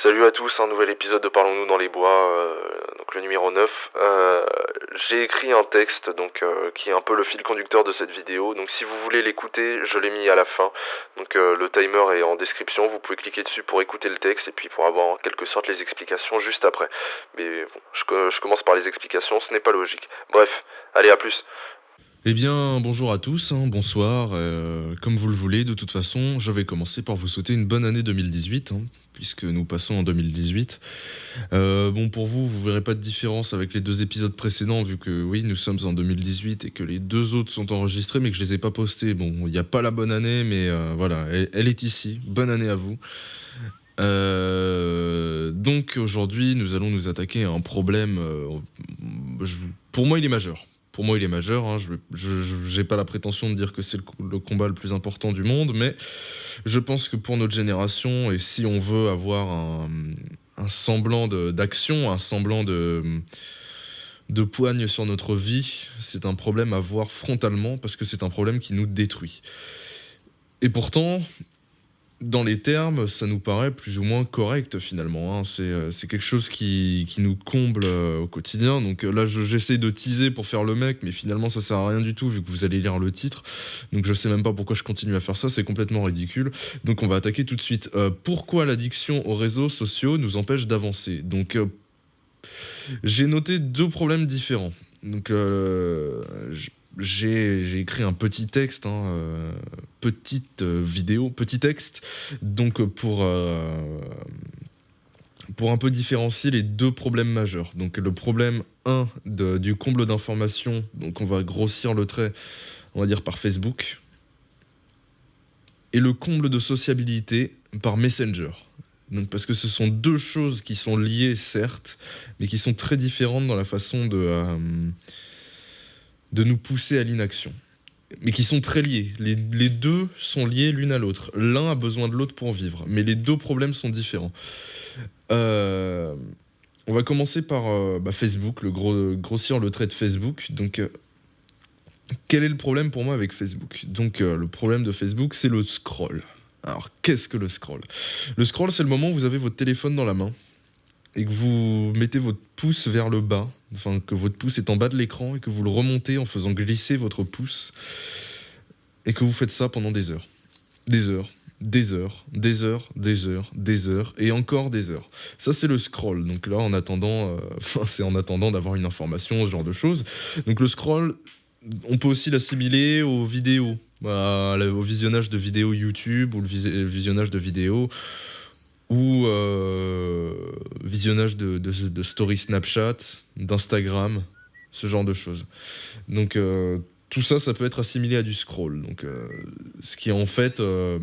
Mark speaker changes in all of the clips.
Speaker 1: Salut à tous, un nouvel épisode de Parlons-nous dans les bois, donc le numéro 9. J'ai écrit un texte qui est un peu le fil conducteur de cette vidéo, donc si vous voulez l'écouter, je l'ai mis à la fin. Donc le timer est en description, vous pouvez cliquer dessus pour écouter le texte et puis pour avoir en quelque sorte les explications juste après. Mais bon, je commence par les explications, ce n'est pas logique. Bref, allez, à plus.
Speaker 2: Eh bien, bonjour à tous, bonsoir, comme vous le voulez, de toute façon, je vais commencer par vous souhaiter une bonne année 2018, puisque nous passons en 2018. Bon, pour vous, vous verrez pas de différence avec les 2 épisodes précédents, vu que oui, nous sommes en 2018 et que les 2 autres sont enregistrés, mais que je les ai pas postés. Bon, il n'y a pas la bonne année, mais voilà, elle est ici. Bonne année à vous. Donc aujourd'hui, nous allons nous attaquer à un problème. Pour moi, il est majeur. Pour moi, il est majeur. Je n'ai pas la prétention de dire que c'est le combat le plus important du monde, mais je pense que pour notre génération, et si on veut avoir un semblant d'action, un semblant de poigne sur notre vie, c'est un problème à voir frontalement parce que c'est un problème qui nous détruit. Et pourtant, dans les termes, ça nous paraît plus ou moins correct finalement. C'est quelque chose qui nous comble au quotidien. Donc là, j'essaie de teaser pour faire le mec, mais finalement, ça sert à rien du tout vu que vous allez lire le titre. Donc je sais même pas pourquoi je continue à faire ça, c'est complètement ridicule. Donc on va attaquer tout de suite. Pourquoi l'addiction aux réseaux sociaux nous empêche d'avancer ? Donc j'ai noté 2 problèmes différents. Donc j'ai écrit un petit texte, petite vidéo, petit texte, donc pour un peu différencier les 2 problèmes majeurs. Donc le problème 1 du comble d'information, donc on va grossir le trait, on va dire par Facebook, et le comble de sociabilité par Messenger. Donc parce que ce sont 2 choses qui sont liées certes, mais qui sont très différentes dans la façon de nous pousser à l'inaction. Mais qui sont très liés. Les 2 sont liés l'une à l'autre. L'un a besoin de l'autre pour vivre, mais les 2 problèmes sont différents. On va commencer par Facebook, grossir le trait de Facebook. Donc, quel est le problème pour moi avec Facebook ? Donc, le problème de Facebook, c'est le scroll. Alors, qu'est-ce que le scroll ? Le scroll, c'est le moment où vous avez votre téléphone dans la main et que vous mettez votre pouce vers le bas, enfin que votre pouce est en bas de l'écran et que vous le remontez en faisant glisser votre pouce et que vous faites ça pendant des heures. Des heures, des heures, des heures, des heures, des heures et encore des heures. Ça, c'est le scroll. Donc là, en attendant d'avoir une information, ce genre de choses. Donc le scroll, on peut aussi l'assimiler aux vidéos, au visionnage de vidéos YouTube ou le visionnage de vidéos ou visionnage de stories Snapchat, d'Instagram, ce genre de choses. Donc tout ça, ça peut être assimilé à du scroll. Donc ce qui est en fait, ce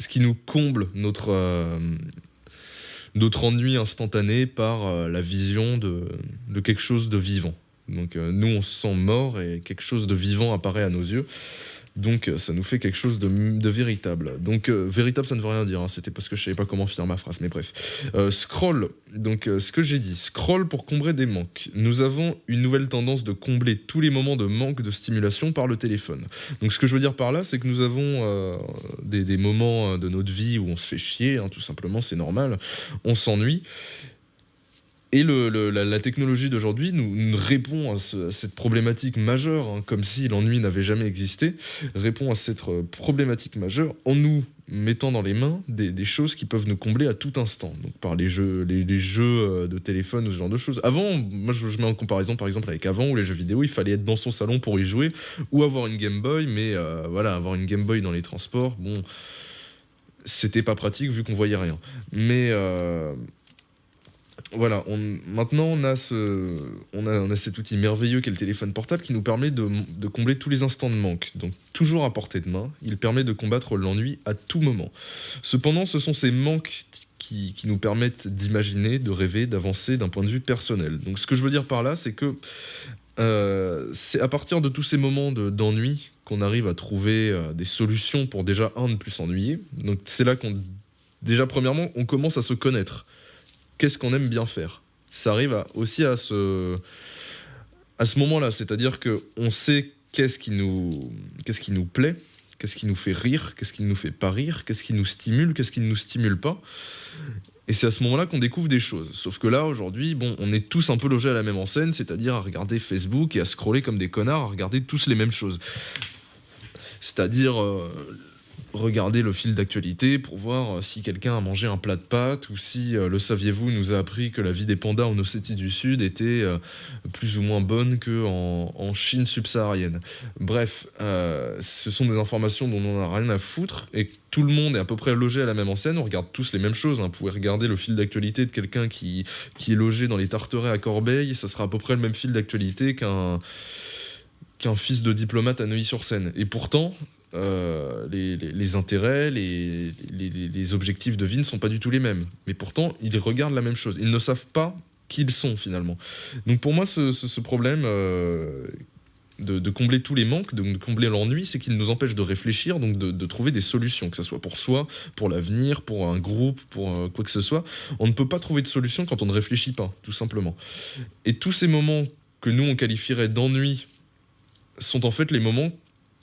Speaker 2: qui nous comble notre ennui instantané par la vision de quelque chose de vivant. Donc nous, on se sent mort et quelque chose de vivant apparaît à nos yeux. Donc ça nous fait quelque chose de véritable. Donc véritable, ça ne veut rien dire, c'était parce que je savais pas comment finir ma phrase, mais bref. Scroll, donc ce que j'ai dit, scroll pour combler des manques. Nous avons une nouvelle tendance de combler tous les moments de manque de stimulation par le téléphone. Donc ce que je veux dire par là, c'est que nous avons des moments de notre vie où on se fait chier, tout simplement, c'est normal, on s'ennuie. Et la technologie d'aujourd'hui nous répond à cette problématique majeure, comme si l'ennui n'avait jamais existé, répond à cette problématique majeure en nous mettant dans les mains des choses qui peuvent nous combler à tout instant. Donc par les jeux de téléphone ou ce genre de choses. Avant, moi je mets en comparaison par exemple avec avant où les jeux vidéo, il fallait être dans son salon pour y jouer ou avoir une Game Boy, mais avoir une Game Boy dans les transports, bon, c'était pas pratique vu qu'on voyait rien. Mais voilà, maintenant on a cet outil merveilleux qu'est le téléphone portable qui nous permet de combler tous les instants de manque. Donc toujours à portée de main, il permet de combattre l'ennui à tout moment. Cependant, ce sont ces manques qui nous permettent d'imaginer, de rêver, d'avancer d'un point de vue personnel. Donc ce que je veux dire par là, c'est que c'est à partir de tous ces moments d'ennui qu'on arrive à trouver des solutions pour déjà, ne plus s'ennuyer. Donc c'est là déjà premièrement, on commence à se connaître. Qu'est-ce qu'on aime bien faire ? Ça arrive aussi à ce moment-là, c'est-à-dire qu'on sait qu'est-ce qui nous plaît, qu'est-ce qui nous fait rire, qu'est-ce qui ne nous fait pas rire, qu'est-ce qui nous stimule, qu'est-ce qui ne nous stimule pas. Et c'est à ce moment-là qu'on découvre des choses. Sauf que là, aujourd'hui, on est tous un peu logés à la même enseigne, c'est-à-dire à regarder Facebook et à scroller comme des connards, à regarder tous les mêmes choses. C'est-à-dire regarder le fil d'actualité pour voir si quelqu'un a mangé un plat de pâtes ou si, le saviez-vous, nous a appris que la vie des pandas en Ossétie du Sud était plus ou moins bonne qu'en Chine subsaharienne. Bref, ce sont des informations dont on n'a rien à foutre et tout le monde est à peu près logé à la même enseigne, on regarde tous les mêmes choses. Vous pouvez regarder le fil d'actualité de quelqu'un qui est logé dans les Tarterets à Corbeil, ça sera à peu près le même fil d'actualité qu'un fils de diplomate à Neuilly-sur-Seine. Et pourtant, les intérêts, les objectifs de vie ne sont pas du tout les mêmes. Mais pourtant, ils regardent la même chose. Ils ne savent pas qui ils sont, finalement. Donc pour moi, ce problème de combler tous les manques, de combler l'ennui, c'est qu'il nous empêche de réfléchir, donc de trouver des solutions, que ce soit pour soi, pour l'avenir, pour un groupe, pour quoi que ce soit. On ne peut pas trouver de solution quand on ne réfléchit pas, tout simplement. Et tous ces moments que nous, on qualifierait d'ennui sont en fait les moments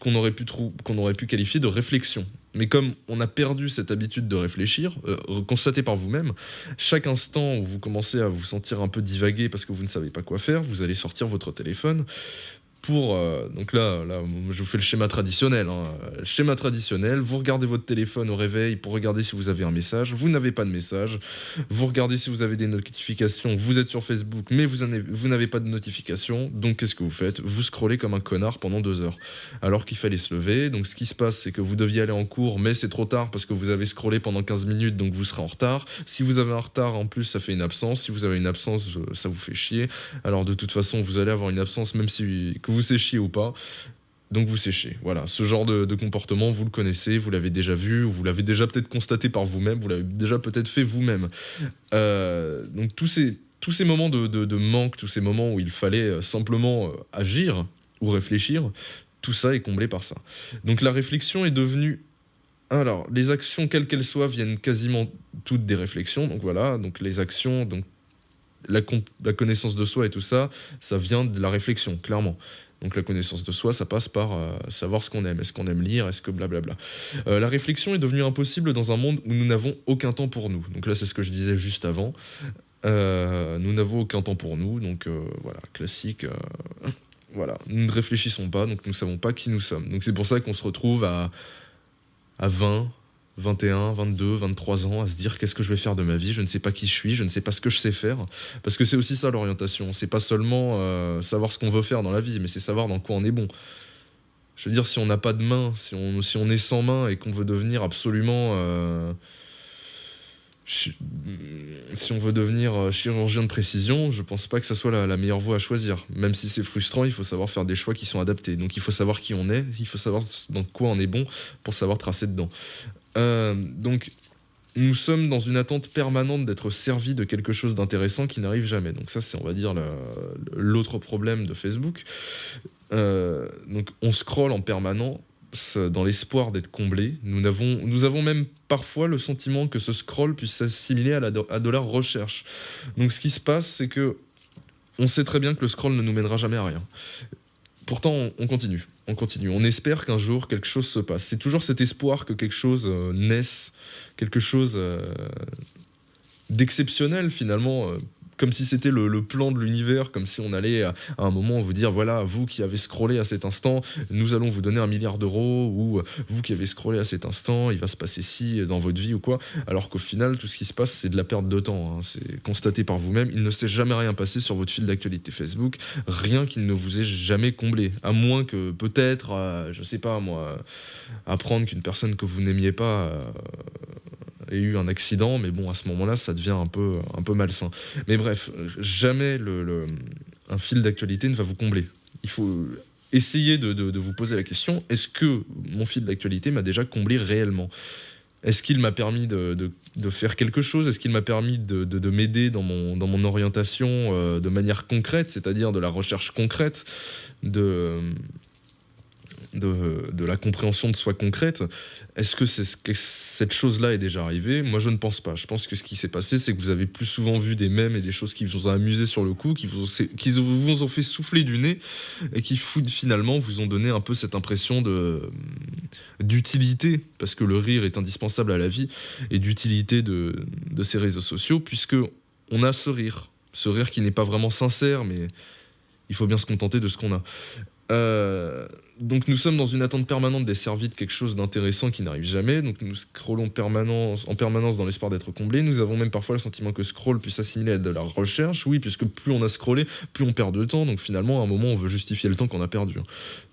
Speaker 2: qu'on aurait pu qualifier de réflexion. Mais comme on a perdu cette habitude de réfléchir, constatez par vous-même, chaque instant où vous commencez à vous sentir un peu divaguer parce que vous ne savez pas quoi faire, vous allez sortir votre téléphone pour... donc là, je vous fais le schéma traditionnel. Schéma traditionnel, vous regardez votre téléphone au réveil pour regarder si vous avez un message, vous n'avez pas de message, vous regardez si vous avez des notifications, vous êtes sur Facebook, mais vous n'avez pas de notifications, donc qu'est-ce que vous faites ? Vous scrollez comme un connard pendant 2 heures, alors qu'il fallait se lever. Donc ce qui se passe, c'est que vous deviez aller en cours, mais c'est trop tard parce que vous avez scrollé pendant 15 minutes, donc vous serez en retard. Si vous avez un retard, en plus, ça fait une absence. Si vous avez une absence, ça vous fait chier. Alors de toute façon, vous allez avoir une absence, même si que vous séchiez ou pas, donc vous séchez. Voilà, ce genre de comportement, vous le connaissez, vous l'avez déjà vu, ou vous l'avez déjà peut-être constaté par vous-même, vous l'avez déjà peut-être fait vous-même. Donc tous ces moments de manque, tous ces moments où il fallait simplement agir ou réfléchir, tout ça est comblé par ça. Donc la réflexion est devenue... Alors, les actions, quelles qu'elles soient, viennent quasiment toutes des réflexions. Donc voilà, donc les actions... donc la connaissance de soi et tout ça, ça vient de la réflexion, clairement. Donc la connaissance de soi, ça passe par savoir ce qu'on aime. Est-ce qu'on aime lire ? Est-ce que blablabla. La réflexion est devenue impossible dans un monde où nous n'avons aucun temps pour nous. Donc là, c'est ce que je disais juste avant. Nous n'avons aucun temps pour nous. Donc voilà, classique. Voilà, nous ne réfléchissons pas, donc nous ne savons pas qui nous sommes. Donc c'est pour ça qu'on se retrouve à 20... 21, 22, 23 ans, à se dire qu'est-ce que je vais faire de ma vie, je ne sais pas qui je suis, je ne sais pas ce que je sais faire, parce que c'est aussi ça l'orientation, c'est pas seulement savoir ce qu'on veut faire dans la vie, mais c'est savoir dans quoi on est bon. Je veux dire, si on n'a pas de main, si on est sans main et qu'on veut devenir absolument... si on veut devenir chirurgien de précision, je pense pas que ça soit la meilleure voie à choisir. Même si c'est frustrant, il faut savoir faire des choix qui sont adaptés. Donc il faut savoir qui on est, il faut savoir dans quoi on est bon pour savoir tracer dedans. Donc nous sommes dans une attente permanente d'être servis de quelque chose d'intéressant qui n'arrive jamais. Donc ça, c'est, on va dire, l'autre problème de Facebook. Donc on scrolle en permanence dans l'espoir d'être comblé. Nous avons même parfois le sentiment que ce scroll puisse s'assimiler à de la recherche. Donc ce qui se passe, c'est que on sait très bien que le scroll ne nous mènera jamais à rien. Pourtant, on continue. On espère qu'un jour, quelque chose se passe. C'est toujours cet espoir que quelque chose naisse, quelque chose d'exceptionnel, finalement, comme si c'était le plan de l'univers, comme si on allait à un moment vous dire, voilà, vous qui avez scrollé à cet instant, nous allons vous donner 1 milliard d'euros, ou vous qui avez scrollé à cet instant, il va se passer ci dans votre vie ou quoi, alors qu'au final, tout ce qui se passe, c'est de la perte de temps, hein. C'est constaté par vous-même, il ne s'est jamais rien passé sur votre fil d'actualité Facebook, rien qui ne vous ait jamais comblé, à moins que peut-être, je sais pas moi, apprendre qu'une personne que vous n'aimiez pas... ait eu un accident, mais bon, à ce moment-là, ça devient un peu malsain. Mais bref, jamais un fil d'actualité ne va vous combler. Il faut essayer de vous poser la question, est-ce que mon fil d'actualité m'a déjà comblé réellement ? Est-ce qu'il m'a permis de faire quelque chose ? Est-ce qu'il m'a permis de m'aider dans mon orientation de manière concrète, c'est-à-dire de la recherche concrète, de la compréhension de soi concrète. Est-ce que cette chose-là est déjà arrivée? Moi, je ne pense pas. Je pense que ce qui s'est passé, c'est que vous avez plus souvent vu des mèmes et des choses qui vous ont amusé sur le coup, qui vous ont fait souffler du nez et qui finalement vous ont donné un peu cette impression d'utilité, parce que le rire est indispensable à la vie, et d'utilité de ces réseaux sociaux, puisque on a ce rire qui n'est pas vraiment sincère, mais il faut bien se contenter de ce qu'on a. Donc nous sommes dans une attente permanente des services de quelque chose d'intéressant qui n'arrive jamais, donc nous scrollons en permanence dans l'espoir d'être comblés. Nous avons même parfois le sentiment que scroll puisse s'assimiler à de la recherche, oui, puisque plus on a scrollé, plus on perd de temps, donc finalement à un moment on veut justifier le temps qu'on a perdu.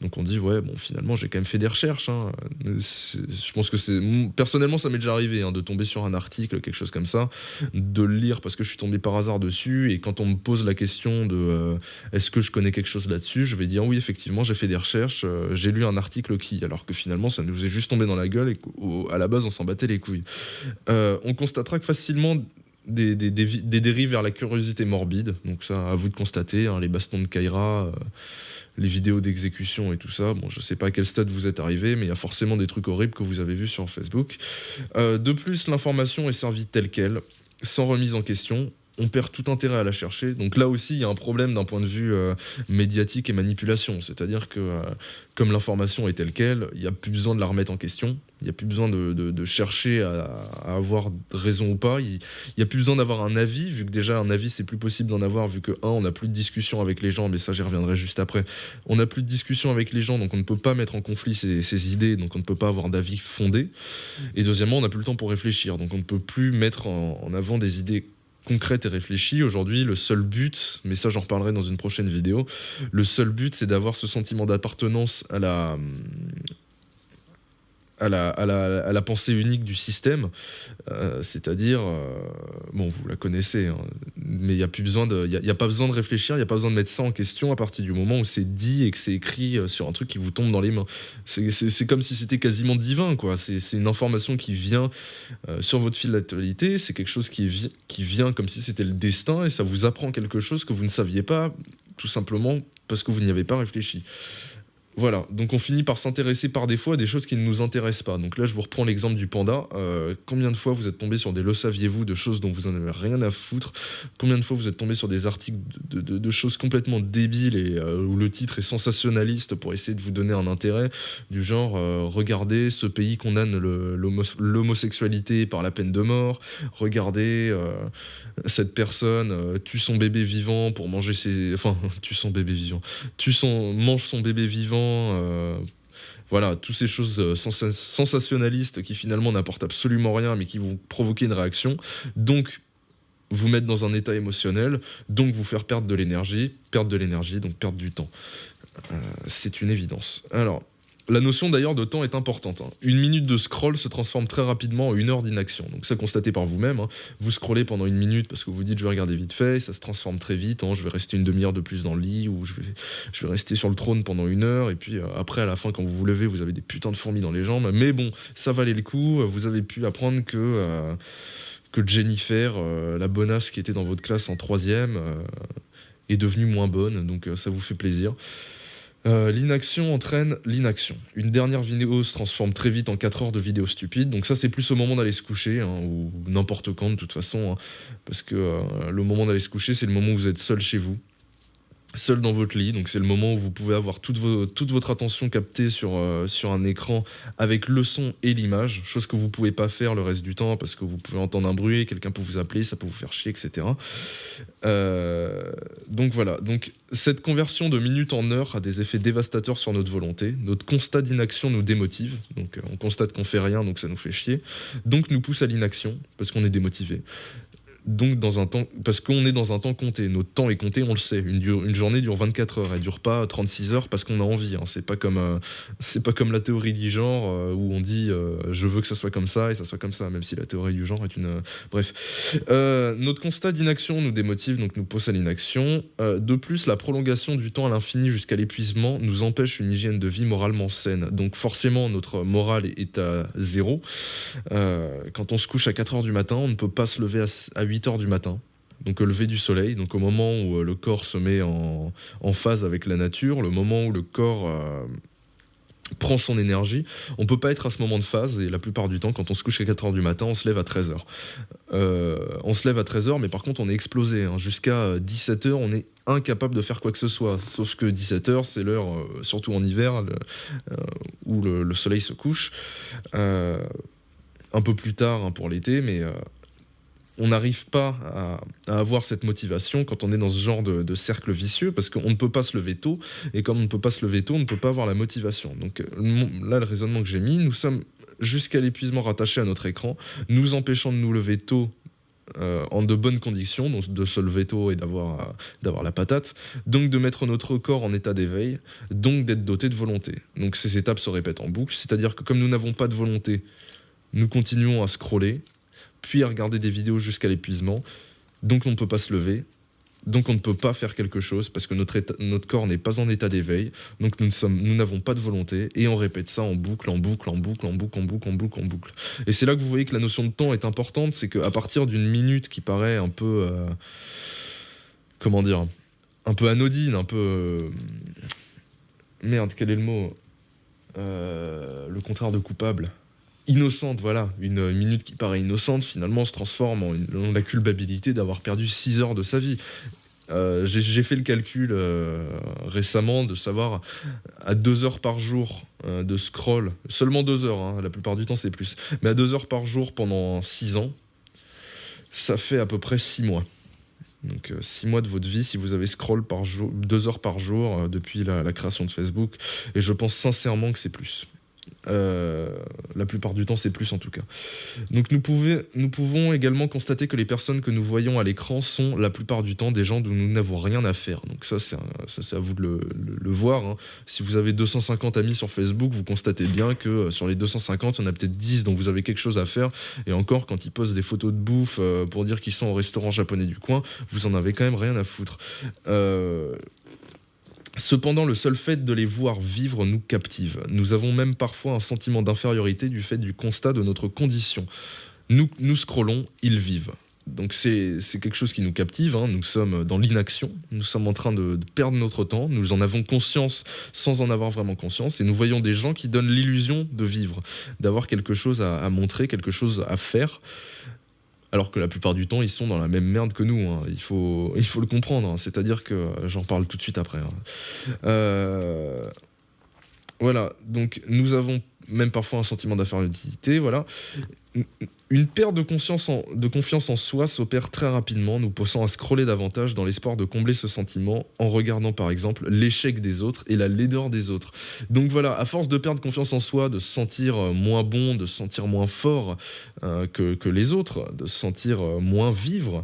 Speaker 2: Donc on dit ouais bon finalement j'ai quand même fait des recherches, hein. Je pense que personnellement ça m'est déjà arrivé de tomber sur un article, quelque chose comme ça, de le lire parce que je suis tombé par hasard dessus, et quand on me pose la question de est-ce que je connais quelque chose là-dessus, je vais dire oui effectivement j'ai fait des recherches, j'ai lu un article alors que finalement ça nous est juste tombé dans la gueule et qu'à la base on s'en battait les couilles. On constatera que facilement des dérives vers la curiosité morbide, donc ça à vous de constater, les bastons de Kaira, les vidéos d'exécution et tout ça, bon je sais pas à quel stade vous êtes arrivé, mais il y a forcément des trucs horribles que vous avez vus sur Facebook. De plus, l'information est servie telle qu'elle, sans remise en question. On perd tout intérêt à la chercher. Donc là aussi, il y a un problème d'un point de vue médiatique et manipulation. C'est-à-dire que comme l'information est telle qu'elle, il n'y a plus besoin de la remettre en question. Il n'y a plus besoin de chercher à avoir raison ou pas. Il n'y a plus besoin d'avoir un avis, vu que déjà un avis, c'est plus possible d'en avoir, vu que on n'a plus de discussion avec les gens, mais ça j'y reviendrai juste après. On n'a plus de discussion avec les gens, donc on ne peut pas mettre en conflit ces idées, donc on ne peut pas avoir d'avis fondé. Et deuxièmement, on n'a plus le temps pour réfléchir, donc on ne peut plus mettre en avant des idées concrète et réfléchie. Aujourd'hui, le seul but, mais ça j'en reparlerai dans une prochaine vidéo, le seul but c'est d'avoir ce sentiment d'appartenance à la pensée unique du système, c'est-à-dire, bon vous la connaissez, mais il n'y a pas besoin de réfléchir, il n'y a pas besoin de mettre ça en question à partir du moment où c'est dit et que c'est écrit sur un truc qui vous tombe dans les mains. C'est comme si c'était quasiment divin, quoi. C'est une information qui vient sur votre fil d'actualité, c'est quelque chose qui vient comme si c'était le destin, et ça vous apprend quelque chose que vous ne saviez pas, tout simplement parce que vous n'y avez pas réfléchi. Voilà, donc on finit par s'intéresser par défaut à des choses qui ne nous intéressent pas. Donc là, je vous reprends l'exemple du panda. Combien de fois vous êtes tombé sur des le saviez-vous de choses dont vous en avez rien à foutre? Combien de fois vous êtes tombé sur des articles de choses complètement débiles et où le titre est sensationnaliste pour essayer de vous donner un intérêt, du genre regardez, ce pays condamne l'homosexualité par la peine de mort, regardez, cette personne tue son bébé vivant pour manger tue son bébé vivant, mange son bébé vivant. Voilà, toutes ces choses sensationnalistes qui finalement n'apportent absolument rien mais qui vont provoquer une réaction, donc vous mettre dans un état émotionnel, donc vous faire perdre de l'énergie, donc perdre du temps. C'est une évidence. Alors, la notion d'ailleurs de temps est importante. Une minute de scroll se transforme très rapidement en 1 heure d'inaction. Donc ça, constatez par vous-même. Vous scrollez pendant 1 minute parce que vous dites je vais regarder vite fait, ça se transforme très vite. Je vais rester une demi-heure de plus dans le lit, ou je vais rester sur le trône pendant 1 heure, et puis après à la fin quand vous vous levez, vous avez des putains de fourmis dans les jambes. Mais bon, ça valait le coup. Vous avez pu apprendre que Jennifer, la bonasse qui était dans votre classe en 3e, est devenue moins bonne. Donc ça vous fait plaisir. L'inaction entraîne l'inaction. Une dernière vidéo se transforme très vite en 4 heures de vidéos stupides. Donc ça, c'est plus au moment d'aller se coucher, ou n'importe quand de toute façon, parce que le moment d'aller se coucher, c'est le moment où vous êtes seul chez vous, seul dans votre lit. Donc c'est le moment où vous pouvez avoir toute votre attention captée sur un écran avec le son et l'image, chose que vous pouvez pas faire le reste du temps parce que vous pouvez entendre un bruit, quelqu'un peut vous appeler, ça peut vous faire chier, etc. Donc voilà, donc cette conversion de minute en heure a des effets dévastateurs sur notre volonté. Notre constat d'inaction nous démotive, donc on constate qu'on fait rien, donc ça nous fait chier, donc nous pousse à l'inaction parce qu'on est démotivé. Donc parce qu'on est dans un temps compté, notre temps est compté, on le sait. Une journée dure 24 heures, elle dure pas 36 heures parce qu'on a envie. C'est pas comme la théorie du genre où on dit je veux que ça soit comme ça et ça soit comme ça, même si la théorie du genre est une... Bref. Notre constat d'inaction nous démotive, donc nous pousse à l'inaction. De plus, la prolongation du temps à l'infini jusqu'à l'épuisement nous empêche une hygiène de vie moralement saine. Donc forcément, notre morale est à 0. Quand on se couche à 4 heures du matin, on ne peut pas se lever à 8 heures du matin, donc au lever du soleil, donc au moment où le corps se met en phase avec la nature, le moment où le corps prend son énergie. On peut pas être à ce moment de phase, et la plupart du temps, quand on se couche à 4h du matin, on se lève à 13h. On se lève à 13h, mais par contre, on est explosé. Hein. Jusqu'à 17h, on est incapable de faire quoi que ce soit. Sauf que 17h, c'est l'heure, surtout en hiver, où le soleil se couche. Un peu plus tard hein, pour l'été, mais on n'arrive pas à avoir cette motivation quand on est dans ce genre de cercle vicieux, parce qu'on ne peut pas se lever tôt, et comme on ne peut pas se lever tôt, on ne peut pas avoir la motivation. Donc là, le raisonnement que j'ai mis, nous sommes jusqu'à l'épuisement rattachés à notre écran, nous empêchant de nous lever tôt en de bonnes conditions, donc de se lever tôt et d'avoir la patate, donc de mettre notre corps en état d'éveil, donc d'être doté de volonté. Donc ces étapes se répètent en boucle, c'est-à-dire que comme nous n'avons pas de volonté, nous continuons à scroller, puis à regarder des vidéos jusqu'à l'épuisement, donc on ne peut pas se lever, donc on ne peut pas faire quelque chose, parce que notre corps n'est pas en état d'éveil, donc nous n'avons pas de volonté, et on répète ça en boucle, en boucle, en boucle, en boucle, en boucle, en boucle, en boucle. Et c'est là que vous voyez que la notion de temps est importante, c'est qu'à partir d'une minute qui paraît un peu... comment dire, un peu anodine, un peu... merde, quel est le mot le contraire de coupable. Innocente, voilà. Une minute qui paraît innocente, finalement, se transforme en la culpabilité d'avoir perdu 6 heures de sa vie. J'ai fait le calcul récemment de savoir à 2 heures par jour de scroll, seulement 2 heures, hein, la plupart du temps c'est plus, mais à 2 heures par jour pendant 6 ans, ça fait à peu près 6 mois. Donc 6 mois de votre vie si vous avez scroll par jour, 2 heures par jour depuis la création de Facebook, et je pense sincèrement que c'est plus. La plupart du temps c'est plus en tout cas. Donc nous pouvons également constater que les personnes que nous voyons à l'écran sont la plupart du temps des gens dont nous n'avons rien à faire. Donc ça c'est à vous de le voir hein. Si vous avez 250 amis sur Facebook, vous constatez bien que sur les 250 il y en a peut-être 10 dont vous avez quelque chose à faire, et encore quand ils postent des photos de bouffe pour dire qu'ils sont au restaurant japonais du coin, vous en avez quand même rien à foutre. Cependant, le seul fait de les voir vivre nous captive. Nous avons même parfois un sentiment d'infériorité du fait du constat de notre condition. Nous scrollons, ils vivent. Donc c'est quelque chose qui nous captive, hein. Nous sommes dans l'inaction, nous sommes en train de perdre notre temps, nous en avons conscience sans en avoir vraiment conscience, et nous voyons des gens qui donnent l'illusion de vivre, d'avoir quelque chose à montrer, quelque chose à faire, alors que la plupart du temps, ils sont dans la même merde que nous. Hein. Il faut le comprendre. Hein. C'est-à-dire que... J'en parle tout de suite après. Hein. Voilà. Donc, nous avons même parfois un sentiment d'infériorité. Voilà. Une perte de confiance en soi s'opère très rapidement, nous poussant à scroller davantage dans l'espoir de combler ce sentiment en regardant par exemple l'échec des autres et la laideur des autres. Donc voilà, à force de perdre confiance en soi, de se sentir moins bon, de se sentir moins fort que les autres, de se sentir moins vivre,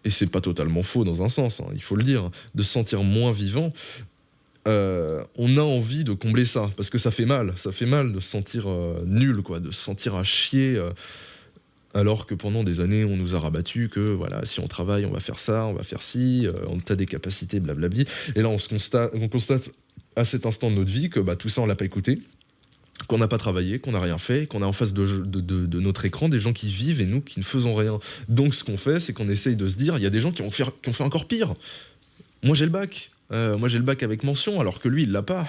Speaker 2: et c'est pas totalement faux dans un sens, hein, il faut le dire, de se sentir moins vivant, on a envie de combler ça, parce que ça fait mal de se sentir nul, quoi, de se sentir à chier, alors que pendant des années on nous a rabattu que voilà, si on travaille on va faire ça, on va faire ci, on a des capacités, blablabli, et là on constate à cet instant de notre vie que tout ça on l'a pas écouté, qu'on n'a pas travaillé, qu'on n'a rien fait, qu'on a en face de notre écran des gens qui vivent et nous qui ne faisons rien. Donc ce qu'on fait, c'est qu'on essaye de se dire, il y a des gens qui ont fait encore pire. Moi j'ai le bac. Avec mention, alors que lui, il l'a pas.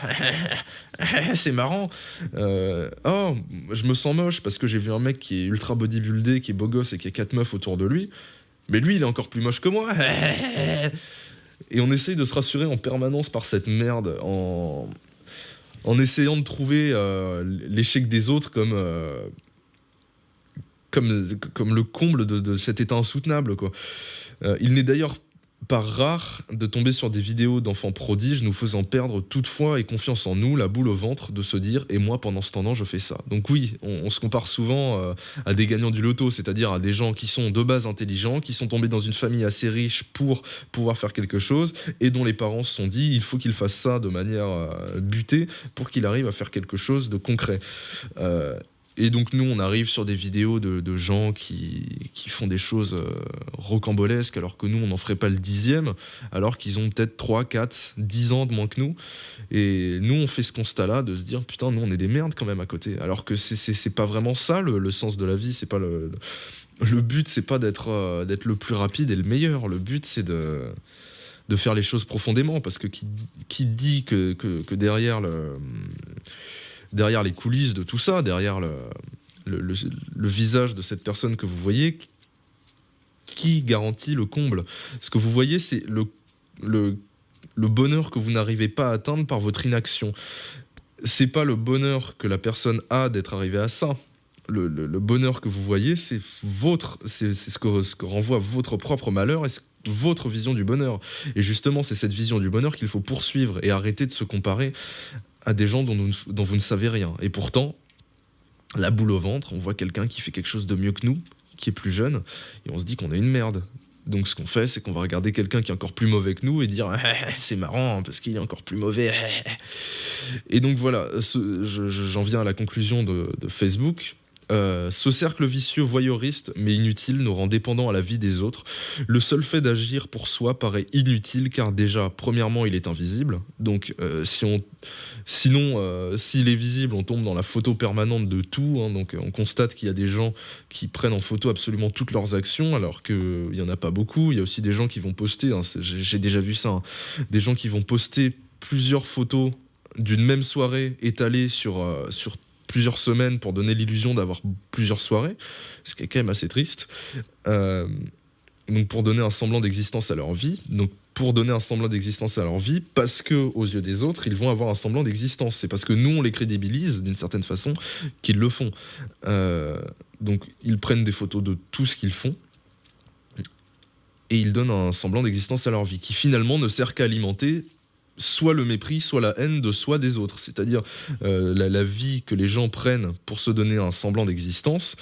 Speaker 2: C'est marrant. Oh, je me sens moche parce que j'ai vu un mec qui est ultra bodybuildé, qui est beau gosse et qui a 4 meufs autour de lui. Mais lui, il est encore plus moche que moi. Et on essaye de se rassurer en permanence par cette merde, en essayant de trouver l'échec des autres comme le comble de cet état insoutenable, quoi. Il n'est d'ailleurs pas rare de tomber sur des vidéos d'enfants prodiges nous faisant perdre toute foi et confiance en nous, la boule au ventre de se dire « et moi pendant ce temps-là je fais ça ». Donc oui, on se compare souvent à des gagnants du loto, c'est-à-dire à des gens qui sont de base intelligents, qui sont tombés dans une famille assez riche pour pouvoir faire quelque chose et dont les parents se sont dit « il faut qu'il fasse ça de manière butée pour qu'il arrive à faire quelque chose de concret ». Et donc nous, on arrive sur des vidéos de gens qui font des choses rocambolesques, alors que nous, on n'en ferait pas le 10e, alors qu'ils ont peut-être 3, 4, 10 ans de moins que nous. Et nous, on fait ce constat-là de se dire, putain, nous, on est des merdes quand même à côté. Alors que c'est pas vraiment ça, le sens de la vie. C'est pas le but, c'est pas d'être le plus rapide et le meilleur. Le but, c'est de faire les choses profondément, parce que qui dit que derrière les coulisses de tout ça, derrière le visage de cette personne que vous voyez, qui garantit le comble? Ce que vous voyez, c'est le bonheur que vous n'arrivez pas à atteindre par votre inaction. C'est pas le bonheur que la personne a d'être arrivée à ça. Le bonheur que vous voyez, c'est ce que renvoie votre propre malheur et votre vision du bonheur. Et justement, c'est cette vision du bonheur qu'il faut poursuivre et arrêter de se comparer à des gens dont vous ne savez rien. Et pourtant, la boule au ventre, on voit quelqu'un qui fait quelque chose de mieux que nous, qui est plus jeune, et on se dit qu'on est une merde. Donc ce qu'on fait, c'est qu'on va regarder quelqu'un qui est encore plus mauvais que nous et dire c'est marrant parce qu'il est encore plus mauvais. Et donc voilà, j'en viens à la conclusion de Facebook. Ce cercle vicieux voyeuriste mais inutile nous rend dépendants à la vie des autres. Le seul fait d'agir pour soi paraît inutile car déjà, premièrement, il est invisible. Donc s'il est visible, on tombe dans la photo permanente de tout. Donc on constate qu'il y a des gens qui prennent en photo absolument toutes leurs actions alors qu'il n'y en a pas beaucoup. Il y a aussi des gens qui vont poster, j'ai déjà vu ça, des gens qui vont poster plusieurs photos d'une même soirée étalées sur plusieurs semaines pour donner l'illusion d'avoir plusieurs soirées, ce qui est quand même assez triste. Donc pour donner un semblant d'existence à leur vie. Donc pour donner un semblant d'existence à leur vie, parce que aux yeux des autres, ils vont avoir un semblant d'existence. C'est parce que nous, on les crédibilise d'une certaine façon qu'ils le font. Donc ils prennent des photos de tout ce qu'ils font et ils donnent un semblant d'existence à leur vie, qui finalement ne sert qu'à alimenter soit le mépris, soit la haine de soi des autres. C'est-à-dire la vie que les gens prennent pour se donner un semblant d'existence,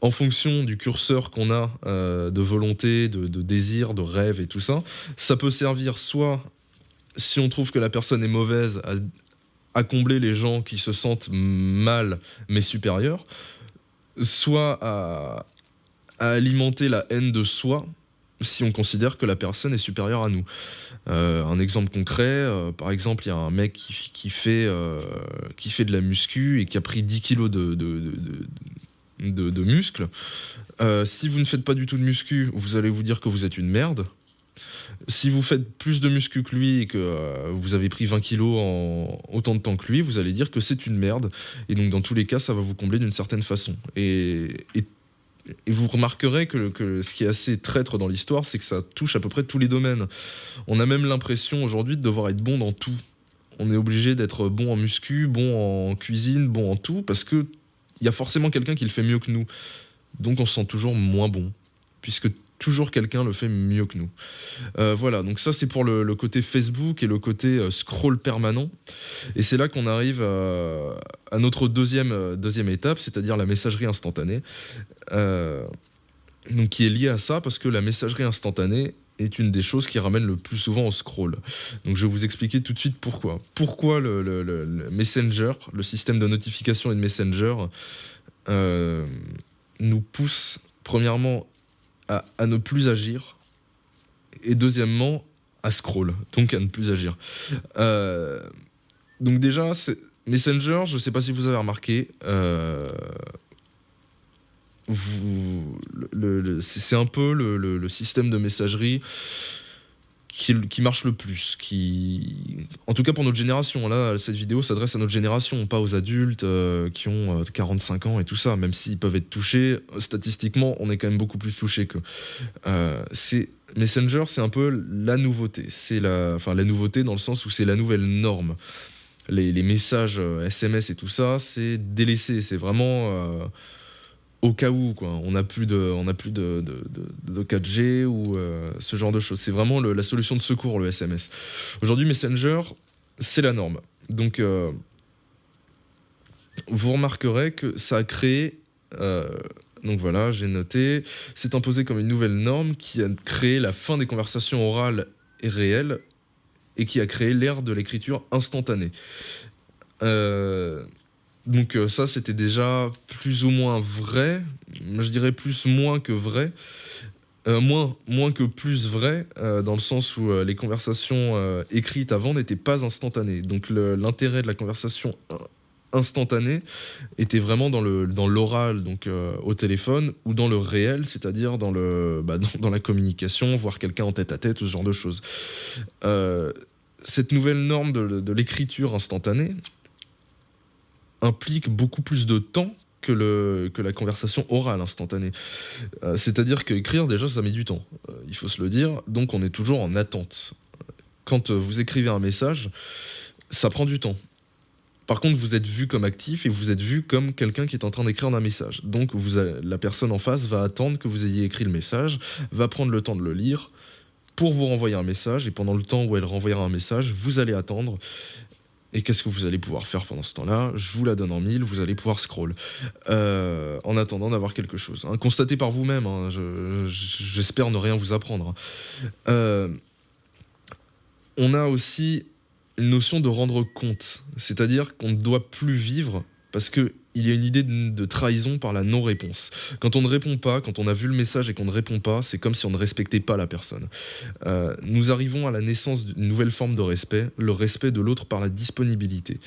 Speaker 2: en fonction du curseur qu'on a de volonté, de désir, de rêve et tout ça, ça peut servir soit, si on trouve que la personne est mauvaise, à combler les gens qui se sentent mal mais supérieurs, soit à alimenter la haine de soi, si on considère que la personne est supérieure à nous. Un exemple concret, par exemple, il y a un mec qui fait de la muscu et qui a pris 10 kilos de muscles. Si vous ne faites pas du tout de muscu, vous allez vous dire que vous êtes une merde. Si vous faites plus de muscu que lui et que vous avez pris 20 kilos en autant de temps que lui, vous allez dire que c'est une merde. Et donc, dans tous les cas, ça va vous combler d'une certaine façon. Et vous remarquerez que ce qui est assez traître dans l'histoire, c'est que ça touche à peu près tous les domaines. On a même l'impression aujourd'hui de devoir être bon dans tout. On est obligé d'être bon en muscu, bon en cuisine, bon en tout, parce qu'il y a forcément quelqu'un qui le fait mieux que nous. Donc on se sent toujours moins bon, puisque toujours quelqu'un le fait mieux que nous. Voilà, donc ça c'est pour le côté Facebook et le côté scroll permanent. Et c'est là qu'on arrive à notre deuxième étape, c'est-à-dire la messagerie instantanée, donc qui est liée à ça, parce que la messagerie instantanée est une des choses qui ramène le plus souvent au scroll. Donc je vais vous expliquer tout de suite pourquoi. Pourquoi le Messenger, le système de notification et de Messenger, nous pousse premièrement à ne plus agir, et deuxièmement à scroll, donc à ne plus agir. Donc déjà, Messenger, je ne sais pas si vous avez remarqué, c'est un peu le système de messagerie qui marche le plus, en tout cas pour notre génération. Là, cette vidéo s'adresse à notre génération, pas aux adultes qui ont 45 ans et tout ça, même s'ils peuvent être touchés. Statistiquement, on est quand même beaucoup plus touchés qu'eux. Messenger, c'est un peu la nouveauté. La nouveauté dans le sens où c'est la nouvelle norme. Les messages SMS et tout ça, c'est délaissé. C'est vraiment au cas où, quoi. On n'a plus de 4G ou ce genre de choses. C'est vraiment la solution de secours, le SMS. Aujourd'hui, Messenger, c'est la norme. Donc, vous remarquerez que ça a créé... donc voilà, j'ai noté. C'est imposé comme une nouvelle norme qui a créé la fin des conversations orales et réelles et qui a créé l'ère de l'écriture instantanée. Donc ça, c'était déjà plus ou moins vrai. Je dirais moins que vrai. Moins que plus vrai, dans le sens où les conversations écrites avant n'étaient pas instantanées. Donc l'intérêt de la conversation instantané était vraiment dans l'oral, donc au téléphone, ou dans le réel, c'est-à-dire dans la communication, voir quelqu'un en tête-à-tête, ou ce genre de choses. Cette nouvelle norme de l'écriture instantanée implique beaucoup plus de temps que la conversation orale instantanée. C'est-à-dire qu'écrire, déjà, ça met du temps. Il faut se le dire. Donc, on est toujours en attente. Quand vous écrivez un message, ça prend du temps. Par contre, vous êtes vu comme actif et vous êtes vu comme quelqu'un qui est en train d'écrire un message. Donc, la personne en face va attendre que vous ayez écrit le message, va prendre le temps de le lire pour vous renvoyer un message. Et pendant le temps où elle renvoyera un message, vous allez attendre. Et qu'est-ce que vous allez pouvoir faire pendant ce temps-là? Je vous la donne en 1000, vous allez pouvoir scroll. En attendant d'avoir quelque chose. Hein. Constatez par vous-même, hein, j'espère ne rien vous apprendre. On a aussi une notion de rendre compte. C'est-à-dire qu'on ne doit plus vivre parce qu'il y a une idée de trahison par la non-réponse. Quand on ne répond pas, quand on a vu le message et qu'on ne répond pas, c'est comme si on ne respectait pas la personne. Nous arrivons à la naissance d'une nouvelle forme de respect, le respect de l'autre par la disponibilité.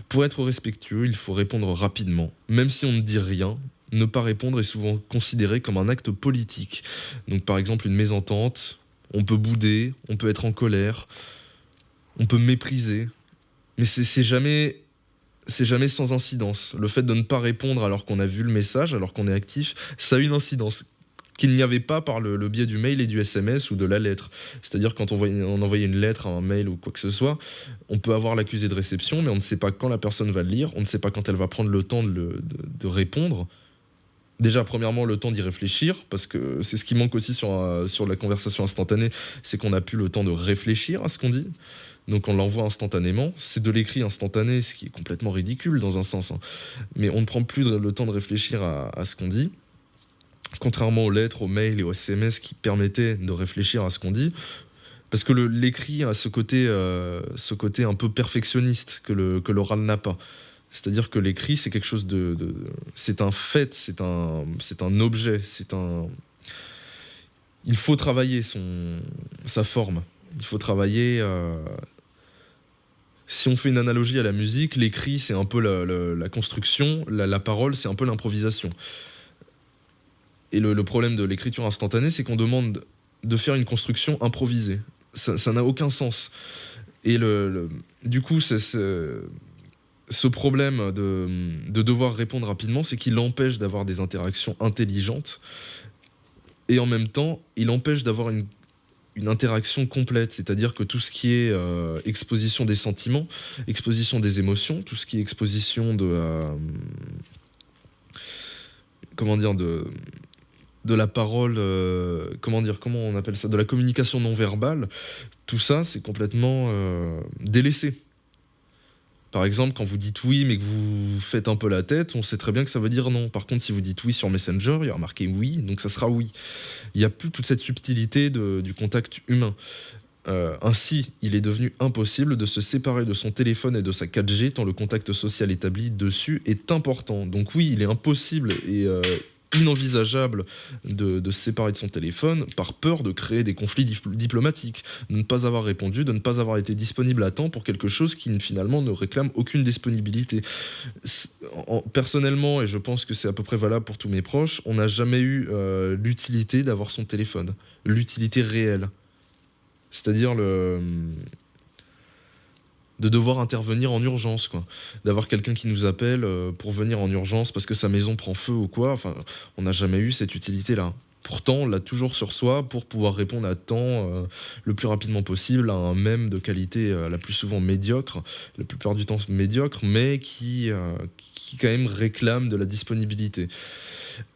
Speaker 2: Pour être respectueux, il faut répondre rapidement. Même si on ne dit rien, ne pas répondre est souvent considéré comme un acte politique. Donc par exemple une mésentente, on peut bouder, on peut être en colère, on peut mépriser, mais c'est jamais sans incidence. Le fait de ne pas répondre alors qu'on a vu le message, alors qu'on est actif, ça a une incidence qu'il n'y avait pas par le biais du mail et du SMS ou de la lettre. C'est-à-dire quand on envoyait une lettre, un mail ou quoi que ce soit, on peut avoir l'accusé de réception, mais on ne sait pas quand la personne va le lire, on ne sait pas quand elle va prendre le temps de répondre. Déjà, premièrement, le temps d'y réfléchir, parce que c'est ce qui manque aussi sur la conversation instantanée, c'est qu'on n'a plus le temps de réfléchir à ce qu'on dit. Donc on l'envoie instantanément. C'est de l'écrit instantané, ce qui est complètement ridicule dans un sens. Hein. Mais on ne prend plus le temps de réfléchir à ce qu'on dit. Contrairement aux lettres, aux mails et aux SMS qui permettaient de réfléchir à ce qu'on dit. Parce que l'écrit a ce côté un peu perfectionniste que l'oral n'a pas. C'est-à-dire que l'écrit, c'est quelque chose c'est un fait, c'est un objet, il faut travailler sa forme. Il faut travailler... Si on fait une analogie à la musique, l'écrit, c'est un peu la construction, la parole, c'est un peu l'improvisation. Et le problème de l'écriture instantanée, c'est qu'on demande de faire une construction improvisée. Ça n'a aucun sens. Et du coup, ce problème de devoir répondre rapidement, c'est qu'il empêche d'avoir des interactions intelligentes. Et en même temps, il empêche d'avoir une interaction complète, c'est-à-dire que tout ce qui est exposition des sentiments, exposition des émotions, tout ce qui est exposition de la parole, comment on appelle ça, de la communication non verbale, tout ça c'est complètement délaissé. Par exemple, quand vous dites oui, mais que vous faites un peu la tête, on sait très bien que ça veut dire non. Par contre, si vous dites oui sur Messenger, il y aura marqué oui, donc ça sera oui. Il n'y a plus toute cette subtilité du contact humain. Ainsi, il est devenu impossible de se séparer de son téléphone et de sa 4G tant le contact social établi dessus est important. Donc oui, il est impossible et inenvisageable de se séparer de son téléphone par peur de créer des conflits diplomatiques, de ne pas avoir répondu, de ne pas avoir été disponible à temps pour quelque chose qui finalement ne réclame aucune disponibilité. Personnellement, et je pense que c'est à peu près valable pour tous mes proches, on n'a jamais eu l'utilité d'avoir son téléphone, l'utilité réelle. C'est-à-dire de devoir intervenir en urgence, quoi. D'avoir quelqu'un qui nous appelle pour venir en urgence parce que sa maison prend feu ou quoi. Enfin, on n'a jamais eu cette utilité-là. Pourtant, on l'a toujours sur soi pour pouvoir répondre à temps le plus rapidement possible à un mème de qualité la plus souvent médiocre, la plupart du temps médiocre, mais qui quand même réclame de la disponibilité.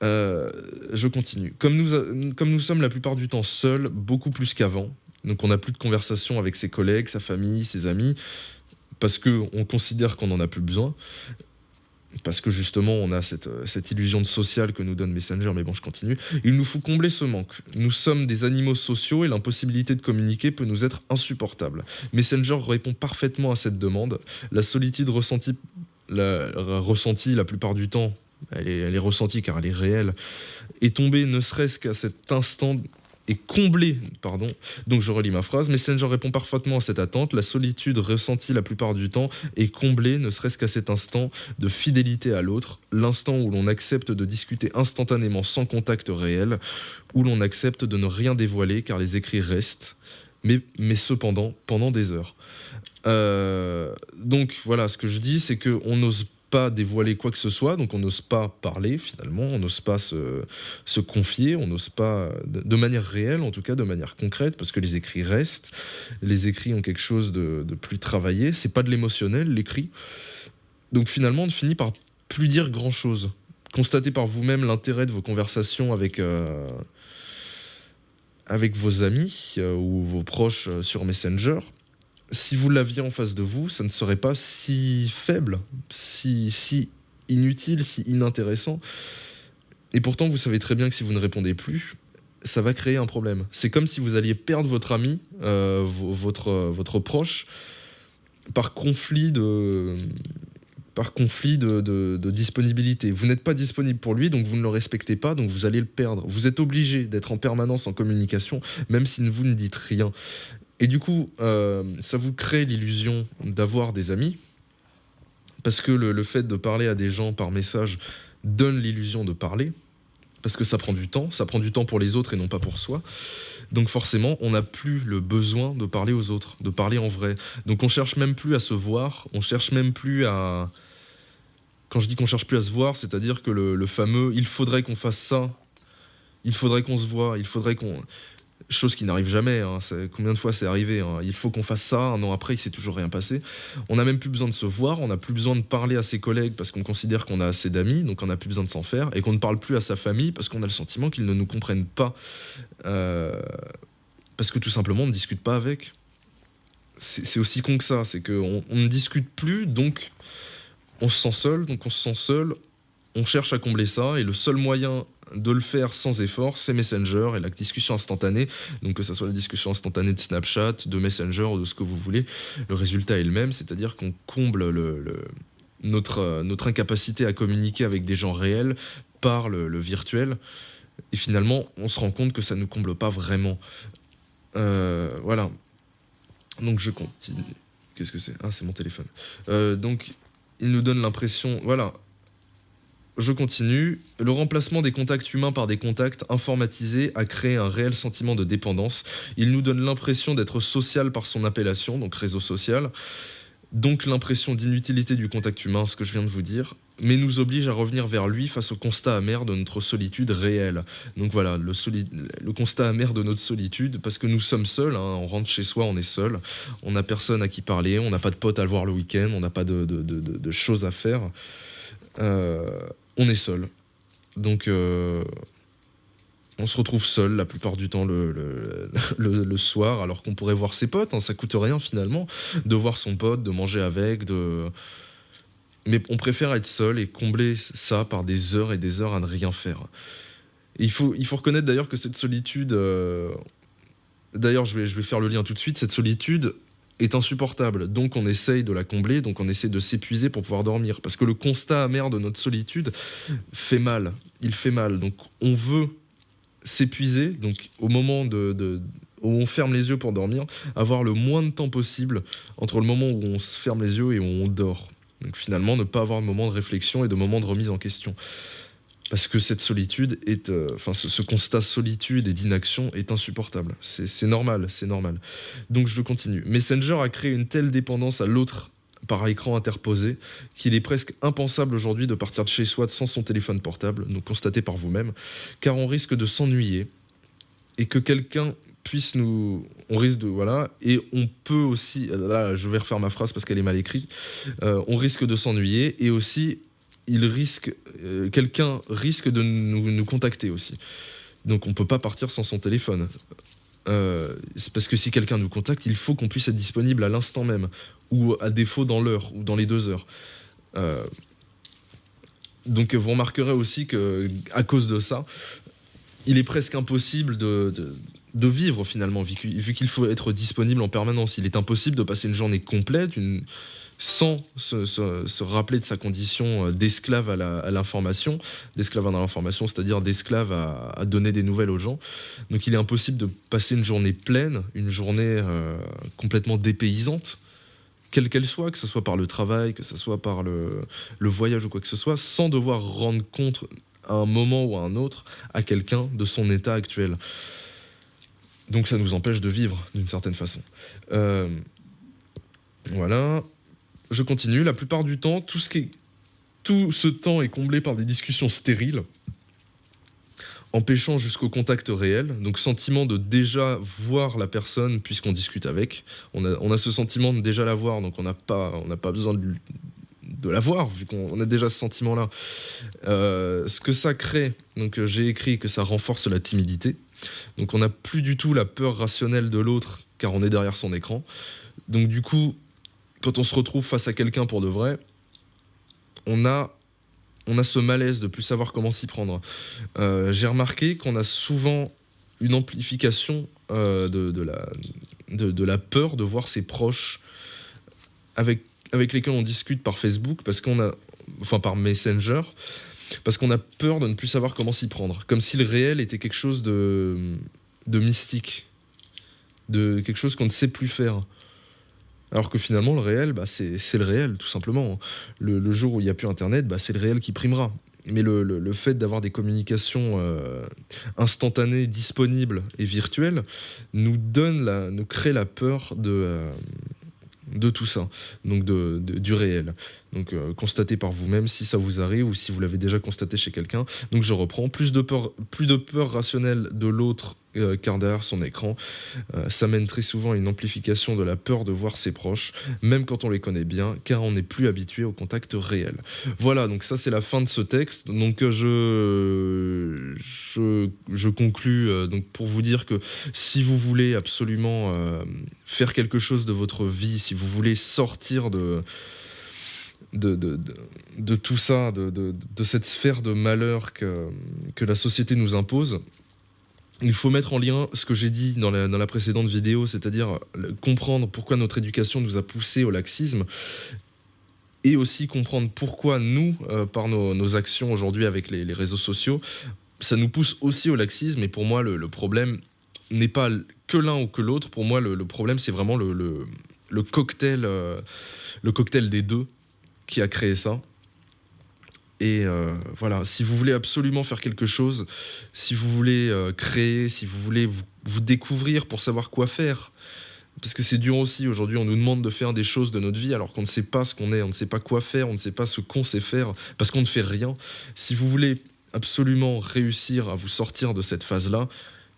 Speaker 2: Je continue. Comme nous sommes la plupart du temps seuls, beaucoup plus qu'avant, donc on n'a plus de conversation avec ses collègues, sa famille, ses amis, parce qu'on considère qu'on n'en a plus besoin, parce que justement on a cette illusion de social que nous donne Messenger, mais bon je continue. Il nous faut combler ce manque. Nous sommes des animaux sociaux et l'impossibilité de communiquer peut nous être insupportable. Messenger répond parfaitement à cette demande. La solitude ressentie la plupart du temps, elle est ressentie car elle est réelle, est tombée ne serait-ce qu'à cet instant est comblé, pardon, donc je relis ma phrase, Messenger répond parfaitement à cette attente, la solitude ressentie la plupart du temps est comblée, ne serait-ce qu'à cet instant de fidélité à l'autre, l'instant où l'on accepte de discuter instantanément sans contact réel, où l'on accepte de ne rien dévoiler car les écrits restent, mais cependant pendant des heures. Donc voilà, ce que je dis, c'est qu'on n'ose pas dévoiler quoi que ce soit, donc on n'ose pas parler finalement, on n'ose pas se confier, on n'ose pas, de manière réelle en tout cas, de manière concrète, parce que les écrits restent, les écrits ont quelque chose de plus travaillé, c'est pas de l'émotionnel l'écrit, donc finalement on finit par plus dire grand chose. Constatez par vous-même l'intérêt de vos conversations avec vos amis ou vos proches sur Messenger. Si vous l'aviez en face de vous, ça ne serait pas si faible, si inutile, si inintéressant. Et pourtant, vous savez très bien que si vous ne répondez plus, ça va créer un problème. C'est comme si vous alliez perdre votre ami, votre proche, par conflit de disponibilité. Vous n'êtes pas disponible pour lui, donc vous ne le respectez pas, donc vous allez le perdre. Vous êtes obligé d'être en permanence en communication, même si vous ne dites rien. Et du coup, ça vous crée l'illusion d'avoir des amis, parce que le fait de parler à des gens par message donne l'illusion de parler, parce que ça prend du temps pour les autres et non pas pour soi. Donc forcément, on n'a plus le besoin de parler aux autres, de parler en vrai. Donc on cherche même plus à se voir, on cherche même plus à... Quand je dis qu'on cherche plus à se voir, c'est-à-dire que le fameux « il faudrait qu'on fasse ça », il faudrait qu'on se voit, il faudrait qu'on... Chose qui n'arrive jamais, hein. Combien de fois c'est arrivé, hein. Il faut qu'on fasse ça, un an après il s'est toujours rien passé. On n'a même plus besoin de se voir, on n'a plus besoin de parler à ses collègues parce qu'on considère qu'on a assez d'amis, donc on n'a plus besoin de s'en faire, et qu'on ne parle plus à sa famille parce qu'on a le sentiment qu'ils ne nous comprennent pas, parce que tout simplement on ne discute pas avec. C'est aussi con que ça, c'est qu'on ne discute plus, donc on se sent seul, on cherche à combler ça, et le seul moyen de le faire sans effort, c'est Messenger et la discussion instantanée. Donc que ce soit la discussion instantanée de Snapchat, de Messenger ou de ce que vous voulez, le résultat est le même, c'est-à-dire qu'on comble notre incapacité à communiquer avec des gens réels par le virtuel. Et finalement, on se rend compte que ça ne nous comble pas vraiment. Voilà. Donc je continue. Qu'est-ce que c'est ? Ah, c'est mon téléphone. Donc, il nous donne l'impression... Voilà. Je continue. Le remplacement des contacts humains par des contacts informatisés a créé un réel sentiment de dépendance. Il nous donne l'impression d'être social par son appellation, donc réseau social. Donc l'impression d'inutilité du contact humain, ce que je viens de vous dire, mais nous oblige à revenir vers lui face au constat amer de notre solitude réelle. Donc voilà, le constat amer de notre solitude, parce que nous sommes seuls, hein, on rentre chez soi, on est seul, on n'a personne à qui parler, on n'a pas de potes à le voir le week-end, on n'a pas de choses à faire. On est seul. Donc on se retrouve seul la plupart du temps le soir, alors qu'on pourrait voir ses potes, hein, ça coûte rien finalement de voir son pote, de manger avec, mais on préfère être seul et combler ça par des heures et des heures à ne rien faire. Et il faut reconnaître d'ailleurs que cette solitude, d'ailleurs je vais faire le lien tout de suite, cette solitude est insupportable, donc on essaye de la combler, donc on essaie de s'épuiser pour pouvoir dormir, parce que le constat amer de notre solitude fait mal, il fait mal, donc on veut s'épuiser, donc au moment où on ferme les yeux pour dormir, avoir le moins de temps possible entre le moment où on se ferme les yeux et où on dort, donc finalement ne pas avoir de moment de réflexion et de moment de remise en question. Parce que cette solitude est... ce constat solitude et d'inaction est insupportable. C'est normal, c'est normal. Donc je continue. Messenger a créé une telle dépendance à l'autre par écran interposé qu'il est presque impensable aujourd'hui de partir de chez soi sans son téléphone portable, donc constatez par vous-même, car on risque de s'ennuyer et que quelqu'un puisse nous... On risque de... Voilà. Et on peut aussi... Là, je vais refaire ma phrase parce qu'elle est mal écrite. On risque de s'ennuyer et aussi... quelqu'un risque de nous contacter aussi. Donc on ne peut pas partir sans son téléphone. C'est parce que si quelqu'un nous contacte, il faut qu'on puisse être disponible à l'instant même, ou à défaut dans l'heure, ou dans les 2 heures. Donc vous remarquerez aussi qu'à cause de ça, il est presque impossible de vivre finalement, vu qu'il faut être disponible en permanence. Il est impossible de passer une journée complète, sans se rappeler de sa condition d'esclave à l'information, d'esclave à l'information, c'est-à-dire d'esclave à donner des nouvelles aux gens. Donc il est impossible de passer une journée pleine, une journée complètement dépaysante, quelle qu'elle soit, que ce soit par le travail, que ce soit par le voyage ou quoi que ce soit, sans devoir rendre compte à un moment ou à un autre à quelqu'un de son état actuel. Donc ça nous empêche de vivre d'une certaine façon. Voilà. Je continue. La plupart du temps, tout ce temps est comblé par des discussions stériles, empêchant jusqu'au contact réel. Donc sentiment de déjà voir la personne puisqu'on discute avec. On a ce sentiment de déjà la voir, donc on n'a pas besoin de la voir vu qu'on a déjà ce sentiment-là. Ce que ça crée, donc j'ai écrit que ça renforce la timidité. Donc on n'a plus du tout la peur rationnelle de l'autre car on est derrière son écran. Donc du coup, quand on se retrouve face à quelqu'un pour de vrai, on a ce malaise de plus savoir comment s'y prendre. J'ai remarqué qu'on a souvent une amplification de la peur de voir ses proches avec lesquels on discute par Facebook, par Messenger, parce qu'on a peur de ne plus savoir comment s'y prendre. Comme si le réel était quelque chose de mystique, de quelque chose qu'on ne sait plus faire. Alors que finalement, le réel, c'est le réel, tout simplement. Le jour où il n'y a plus Internet, c'est le réel qui primera. Mais le fait d'avoir des communications instantanées, disponibles et virtuelles, nous crée la peur de tout ça, donc du réel. Donc constatez par vous-même si ça vous arrive ou si vous l'avez déjà constaté chez quelqu'un. Donc je reprends, plus de peur rationnelle de l'autre car derrière son écran, ça mène très souvent à une amplification de la peur de voir ses proches, même quand on les connaît bien, car on n'est plus habitué au contact réel. Voilà, donc ça c'est la fin de ce texte. Donc je conclus donc pour vous dire que si vous voulez absolument faire quelque chose de votre vie, si vous voulez sortir de tout ça, de cette sphère de malheur que la société nous impose, il faut mettre en lien ce que j'ai dit dans la précédente vidéo, c'est-à-dire comprendre pourquoi notre éducation nous a poussés au laxisme, et aussi comprendre pourquoi nous, par nos actions aujourd'hui avec les réseaux sociaux, ça nous pousse aussi au laxisme. Et pour moi, le problème n'est pas que l'un ou que l'autre. Pour moi, le problème, c'est vraiment le cocktail des deux qui a créé ça. Et voilà, si vous voulez absolument faire quelque chose, si vous voulez créer, si vous voulez vous découvrir pour savoir quoi faire, parce que c'est dur aussi, aujourd'hui on nous demande de faire des choses de notre vie alors qu'on ne sait pas ce qu'on est, on ne sait pas quoi faire, on ne sait pas ce qu'on sait faire, parce qu'on ne fait rien. Si vous voulez absolument réussir à vous sortir de cette phase-là,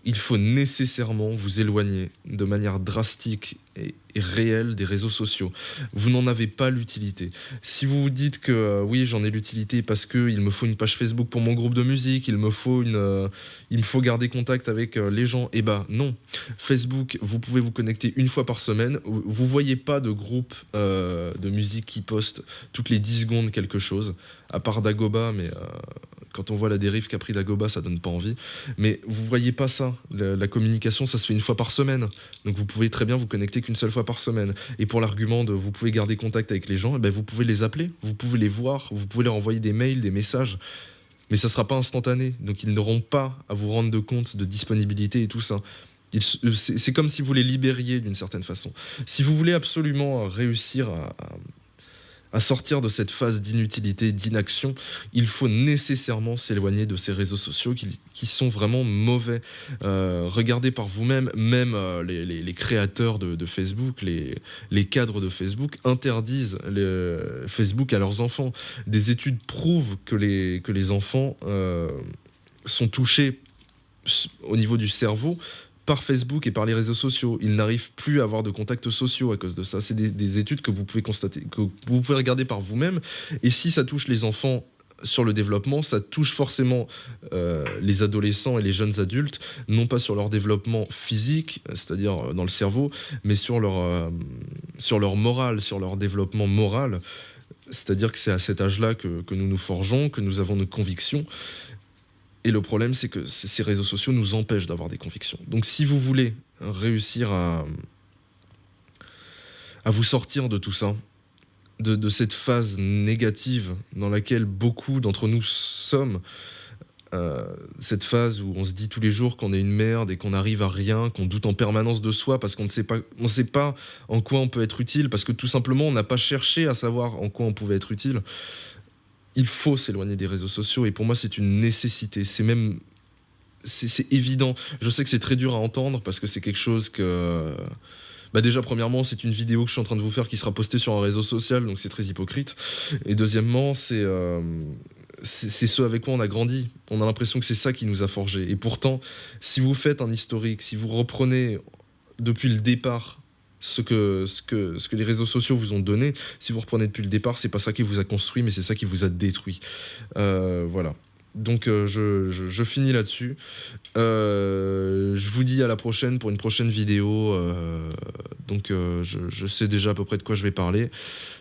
Speaker 2: il faut nécessairement vous éloigner de manière drastique et réelle des réseaux sociaux. Vous n'en avez pas l'utilité. Si vous vous dites que oui, j'en ai l'utilité parce qu'il me faut une page Facebook pour mon groupe de musique, il me faut garder contact avec les gens, eh ben non. Facebook, vous pouvez vous connecter une fois par semaine. Vous voyez pas de groupe de musique qui poste toutes les 10 secondes quelque chose, à part Dagoba, mais quand on voit la dérive qu'a pris Dagoba, ça donne pas envie. Mais vous voyez pas ça. La communication, ça se fait une fois par semaine. Donc vous pouvez très bien vous connecter qu'une seule fois par semaine. Et pour l'argument de vous pouvez garder contact avec les gens, eh ben vous pouvez les appeler, vous pouvez les voir, vous pouvez leur envoyer des mails, des messages. Mais ça sera pas instantané. Donc ils n'auront pas à vous rendre de compte de disponibilité et tout ça. C'est comme si vous les libériez d'une certaine façon. Si vous voulez absolument réussir à sortir de cette phase d'inutilité, d'inaction, il faut nécessairement s'éloigner de ces réseaux sociaux qui sont vraiment mauvais. Regardez par vous-même, même les créateurs de Facebook, les cadres de Facebook interdisent Facebook à leurs enfants. Des études prouvent que les enfants sont touchés au niveau du cerveau par Facebook et par les réseaux sociaux. Ils n'arrivent plus à avoir de contacts sociaux à cause de ça. C'est des études que vous pouvez constater, que vous pouvez regarder par vous-même. Et si ça touche les enfants sur le développement, ça touche forcément les adolescents et les jeunes adultes, non pas sur leur développement physique, c'est-à-dire dans le cerveau, mais sur leur morale, sur leur développement moral. C'est-à-dire que c'est à cet âge-là que nous nous forgeons, que nous avons nos convictions. Et le problème, c'est que ces réseaux sociaux nous empêchent d'avoir des convictions. Donc si vous voulez réussir à vous sortir de tout ça, de cette phase négative dans laquelle beaucoup d'entre nous sommes. Cette phase où on se dit tous les jours qu'on est une merde et qu'on n'arrive à rien, qu'on doute en permanence de soi parce qu'on ne sait pas en quoi on peut être utile, parce que tout simplement on n'a pas cherché à savoir en quoi on pouvait être utile. Il faut s'éloigner des réseaux sociaux et pour moi c'est une nécessité, c'est évident. Je sais que c'est très dur à entendre parce que c'est quelque chose que... déjà, premièrement, c'est une vidéo que je suis en train de vous faire qui sera postée sur un réseau social, donc c'est très hypocrite. Et deuxièmement, c'est ce avec quoi on a grandi. On a l'impression que c'est ça qui nous a forgés. Et pourtant, si vous faites un historique, si vous reprenez depuis le départ ce que les réseaux sociaux vous ont donné, si vous reprenez depuis le départ, c'est pas ça qui vous a construit, mais c'est ça qui vous a détruit. Voilà. Donc je finis là-dessus. Je vous dis à la prochaine pour une prochaine vidéo. Je sais déjà à peu près de quoi je vais parler.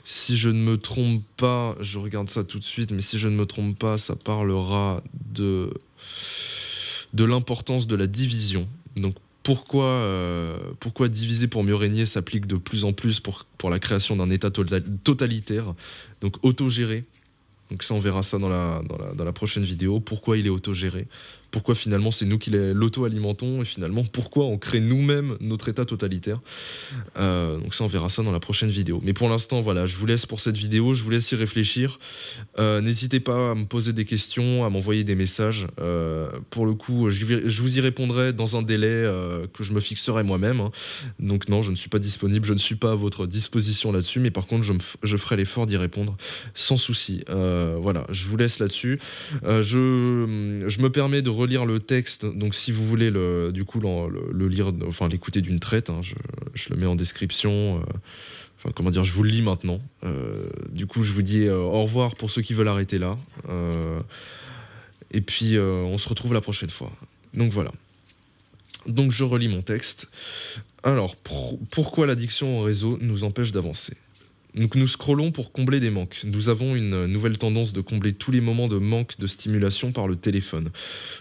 Speaker 2: Si je ne me trompe pas, je regarde ça tout de suite, mais si je ne me trompe pas, ça parlera de l'importance de la division. Donc pourquoi diviser pour mieux régner s'applique de plus en plus pour la création d'un État totalitaire, donc autogéré. Donc ça, on verra ça dans la prochaine vidéo. Pourquoi il est autogéré ? Pourquoi finalement c'est nous qui l'auto-alimentons ? Et finalement, pourquoi on crée nous-mêmes notre état totalitaire ? Donc ça, on verra ça dans la prochaine vidéo. Mais pour l'instant, voilà, je vous laisse pour cette vidéo. Je vous laisse y réfléchir. N'hésitez pas à me poser des questions, à m'envoyer des messages. Pour le coup, je vous y répondrai dans un délai que je me fixerai moi-même. Hein. Donc non, je ne suis pas disponible. Je ne suis pas à votre disposition là-dessus. Mais par contre, je ferai l'effort d'y répondre sans souci. Voilà, je vous laisse là-dessus. Je me permets de relire le texte, donc si vous voulez le lire, enfin l'écouter d'une traite, hein, je le mets en description. Je vous le lis maintenant. Du coup, je vous dis au revoir pour ceux qui veulent arrêter là. Et puis, on se retrouve la prochaine fois. Donc voilà. Donc je relis mon texte. Alors, pourquoi l'addiction au réseau nous empêche d'avancer ? Donc nous scrollons pour combler des manques. Nous avons une nouvelle tendance de combler tous les moments de manque de stimulation par le téléphone.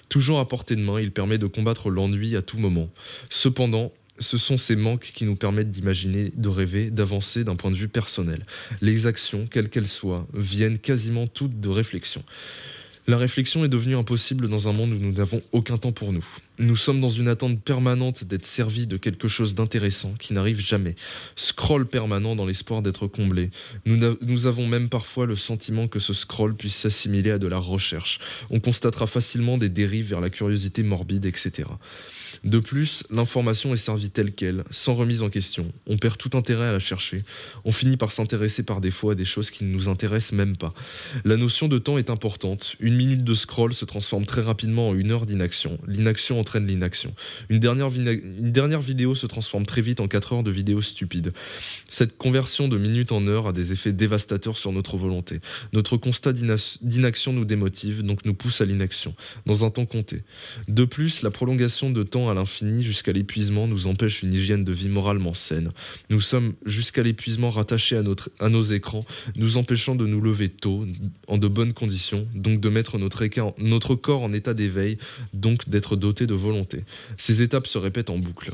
Speaker 2: Toujours à portée de main, il permet de combattre l'ennui à tout moment. Cependant, ce sont ces manques qui nous permettent d'imaginer, de rêver, d'avancer d'un point de vue personnel. Les actions, quelles qu'elles soient, viennent quasiment toutes de réflexion. La réflexion est devenue impossible dans un monde où nous n'avons aucun temps pour nous. Nous sommes dans une attente permanente d'être servis de quelque chose d'intéressant qui n'arrive jamais. Scroll permanent dans l'espoir d'être comblé. Nous avons même parfois le sentiment que ce scroll puisse s'assimiler à de la recherche. On constatera facilement des dérives vers la curiosité morbide, etc. De plus, l'information est servie telle qu'elle, sans remise en question. On perd tout intérêt à la chercher. On finit par s'intéresser par défaut à des choses qui ne nous intéressent même pas. La notion de temps est importante. Une minute de scroll se transforme très rapidement en 1 heure d'inaction. L'inaction entraîne l'inaction. Une dernière vidéo se transforme très vite en 4 heures de vidéos stupides. Cette conversion de minute en heure a des effets dévastateurs sur notre volonté. Notre constat d'inaction nous démotive, donc nous pousse à l'inaction, dans un temps compté. De plus, la prolongation de temps à l'infini jusqu'à l'épuisement nous empêche une hygiène de vie moralement saine. Nous sommes jusqu'à l'épuisement rattachés à nos écrans, nous empêchant de nous lever tôt, en de bonnes conditions, donc de mettre notre corps en état d'éveil, donc d'être doté de volonté. Ces étapes se répètent en boucle.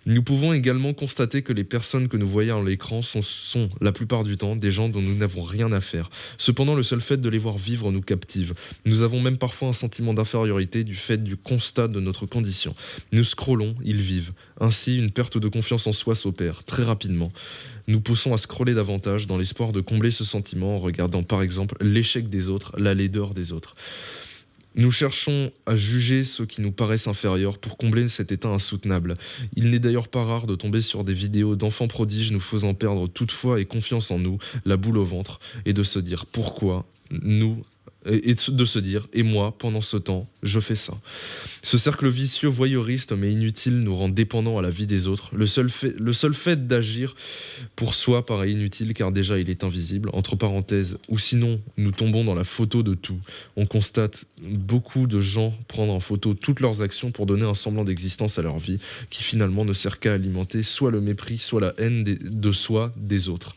Speaker 2: Nous pouvons également constater que les personnes que nous voyons à l'écran sont la plupart du temps des gens dont nous n'avons rien à faire. Cependant, le seul fait de les voir vivre nous captive. Nous avons même parfois un sentiment d'infériorité du fait du constat de notre condition. Nous scrollons, ils vivent. Ainsi, une perte de confiance en soi s'opère très rapidement. Nous poussons à scroller davantage dans l'espoir de combler ce sentiment en regardant par exemple l'échec des autres, la laideur des autres. Nous cherchons à juger ceux qui nous paraissent inférieurs pour combler cet état insoutenable. Il n'est d'ailleurs pas rare de tomber sur des vidéos d'enfants prodiges nous faisant perdre toute foi et confiance en nous, la boule au ventre, et de se dire pourquoi nous... Et de se dire, et moi, pendant ce temps, je fais ça. Ce cercle vicieux, voyeuriste mais inutile, nous rend dépendants à la vie des autres. Le seul fait d'agir pour soi paraît inutile car déjà il est invisible, entre parenthèses, ou sinon nous tombons dans la photo de tout. On constate beaucoup de gens prendre en photo toutes leurs actions pour donner un semblant d'existence à leur vie, qui finalement ne sert qu'à alimenter soit le mépris, soit la haine de soi, des autres.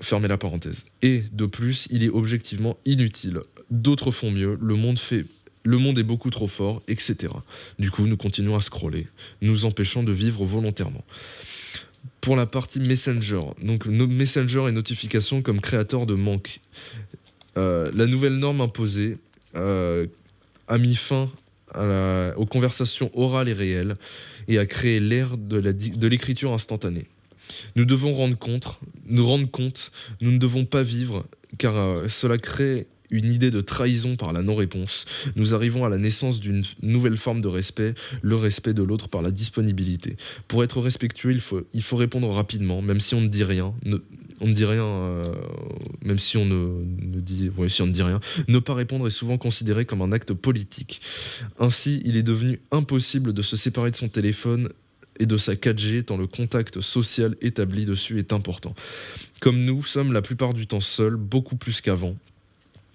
Speaker 2: Fermez la parenthèse. Et de plus, il est objectivement inutile. D'autres font mieux, le monde est beaucoup trop fort, etc. Du coup, nous continuons à scroller, nous empêchant de vivre volontairement. Pour la partie Messenger, donc Messenger et notifications comme créateur de manque. La nouvelle norme imposée a mis fin aux conversations orales et réelles et a créé l'ère de l'écriture instantanée. Nous devons nous rendre compte, nous ne devons pas vivre, car cela crée une idée de trahison par la non-réponse. Nous arrivons à la naissance d'une nouvelle forme de respect, le respect de l'autre par la disponibilité. Pour être respectueux, il faut répondre rapidement, même si on ne dit rien. On ne dit rien, même si on ne dit, ouais, si on ne dit rien. Ne pas répondre est souvent considéré comme un acte politique. Ainsi, il est devenu impossible de se séparer de son téléphone et de sa 4G tant le contact social établi dessus est important. Comme nous sommes la plupart du temps seuls, beaucoup plus qu'avant,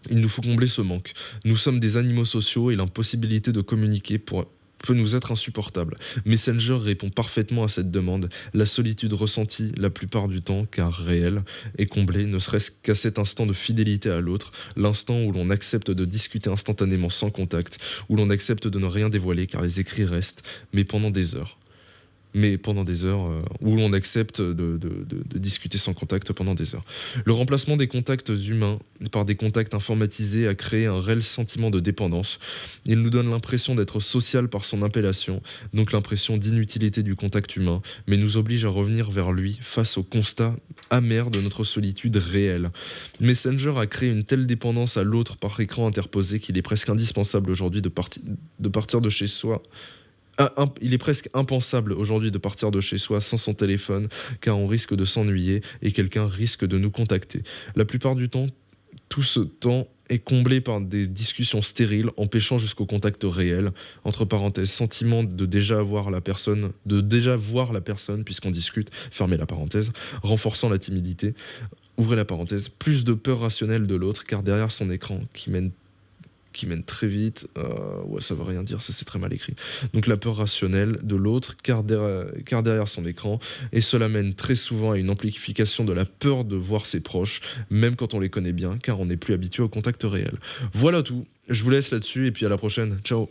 Speaker 2: il nous faut combler ce manque. Nous sommes des animaux sociaux et l'impossibilité de communiquer peut nous être insupportable. Messenger répond parfaitement à cette demande. La solitude ressentie la plupart du temps, car réelle, est comblée, ne serait-ce qu'à cet instant de fidélité à l'autre, l'instant où l'on accepte de discuter instantanément sans contact, où l'on accepte de ne rien dévoiler car les écrits restent, mais pendant des heures, où l'on accepte de discuter sans contact pendant des heures. Le remplacement des contacts humains par des contacts informatisés a créé un réel sentiment de dépendance. Il nous donne l'impression d'être social par son appellation, donc l'impression d'inutilité du contact humain, mais nous oblige à revenir vers lui face au constat amer de notre solitude réelle. Messenger a créé une telle dépendance à l'autre par écran interposé qu'il est presque indispensable aujourd'hui de partir de chez soi. Il est presque impensable aujourd'hui de partir de chez soi sans son téléphone, car on risque de s'ennuyer et quelqu'un risque de nous contacter. La plupart du temps, tout ce temps est comblé par des discussions stériles, empêchant jusqu'au contact réel. Entre parenthèses, sentiment de déjà voir la personne, puisqu'on discute, fermez la parenthèse, renforçant la timidité, ouvrez la parenthèse, plus de peur rationnelle de l'autre, car derrière son écran qui mène très vite, ouais, ça veut rien dire, ça c'est très mal écrit. Donc la peur rationnelle de l'autre, car derrière son écran, et cela mène très souvent à une amplification de la peur de voir ses proches, même quand on les connaît bien, car on n'est plus habitué au contact réel. Voilà tout, je vous laisse là-dessus, et puis à la prochaine, ciao.